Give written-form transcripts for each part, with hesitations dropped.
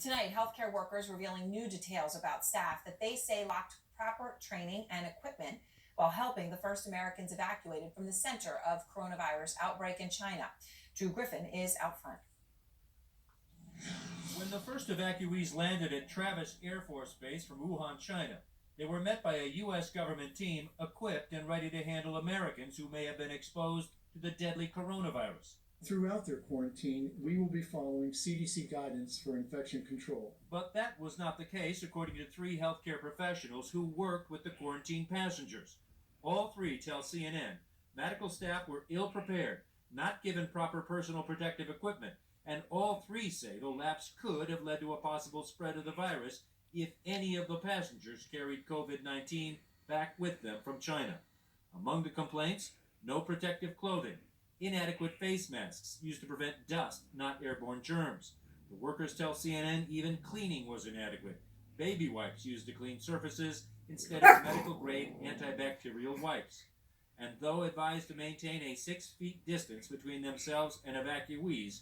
Tonight, healthcare workers revealing new details about staff that they say lacked proper training and equipment while helping the first Americans evacuated from the center of coronavirus outbreak in China. Drew Griffin is out front. When the first evacuees landed at Travis Air Force Base from Wuhan, China, they were met by a U.S. government team equipped and ready to handle Americans who may have been exposed to the deadly coronavirus. Throughout their quarantine, we will be following CDC guidance for infection control. But that was not the case, according to 3 healthcare professionals who worked with the quarantined passengers. All 3 tell CNN medical staff were ill-prepared, not given proper personal protective equipment, and all 3 say the lapse could have led to a possible spread of the virus if any of the passengers carried COVID-19 back with them from China. Among the complaints, no protective clothing, inadequate face masks used to prevent dust, not airborne germs. The workers tell CNN even cleaning was inadequate. Baby wipes used to clean surfaces instead of medical-grade antibacterial wipes. And though advised to maintain a 6-feet distance between themselves and evacuees,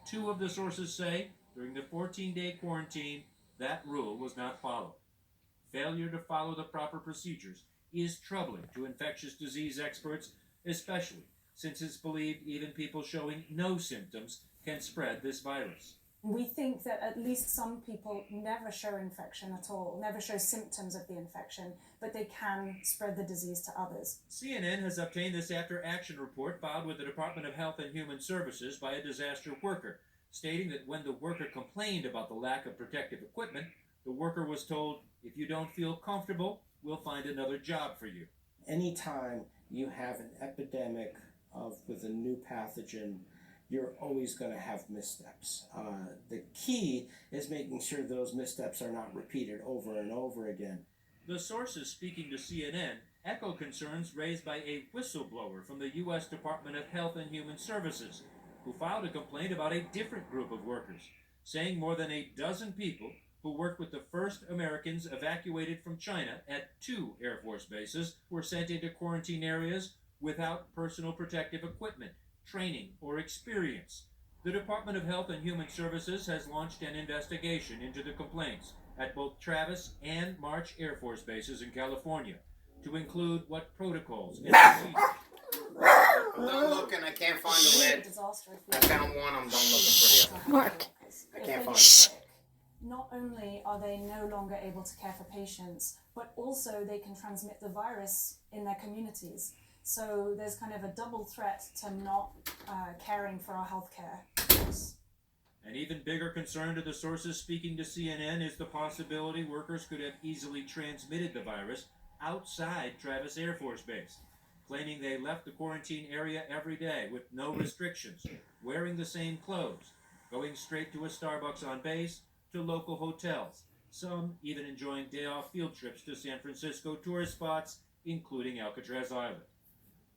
2 of the sources say during the 14-day quarantine, that rule was not followed. Failure to follow the proper procedures is troubling to infectious disease experts, especially since it's believed even people showing no symptoms can spread this virus. We think that at least some people never show infection at all, never show symptoms of the infection, but they can spread the disease to others. CNN has obtained this after-action report filed with the Department of Health and Human Services by a disaster worker, stating that when the worker complained about the lack of protective equipment, the worker was told, if you don't feel comfortable, we'll find another job for you. Anytime you have an epidemic with a new pathogen, you're always going to have missteps. The key is making sure those missteps are not repeated over and over again. The sources speaking to CNN echo concerns raised by a whistleblower from the U.S. Department of Health and Human Services, who filed a complaint about a different group of workers, saying more than a dozen people who worked with the first Americans evacuated from China at 2 Air Force bases were sent into quarantine areas without personal protective equipment, training, or experience. The Department of Health and Human Services has launched an investigation into the complaints at both Travis and March Air Force bases in California to include what protocols and procedures. I'm done looking, I can't find the lid. I found one, I'm done looking for you. Mark. I can't find it. Not only are they no longer able to care for patients, but also they can transmit the virus in their communities. So there's kind of a double threat to not caring for our healthcare. An even bigger concern to the sources speaking to CNN is the possibility workers could have easily transmitted the virus outside Travis Air Force Base, claiming they left the quarantine area every day with no restrictions, wearing the same clothes, going straight to a Starbucks on base, to local hotels, some even enjoying day-off field trips to San Francisco tourist spots, including Alcatraz Island.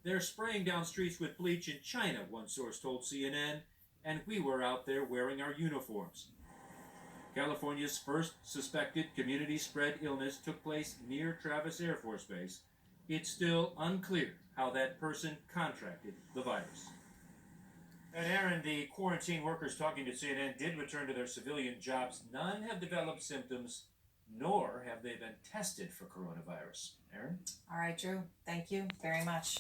They're spraying down streets with bleach in China, one source told CNN, and we were out there wearing our uniforms. California's first suspected community-spread illness took place near Travis Air Force Base. It's still unclear how that person contracted the virus. And Aaron, the quarantine workers talking to CNN did return to their civilian jobs. None have developed symptoms, nor have they been tested for coronavirus. Aaron? All right, Drew. Thank you very much.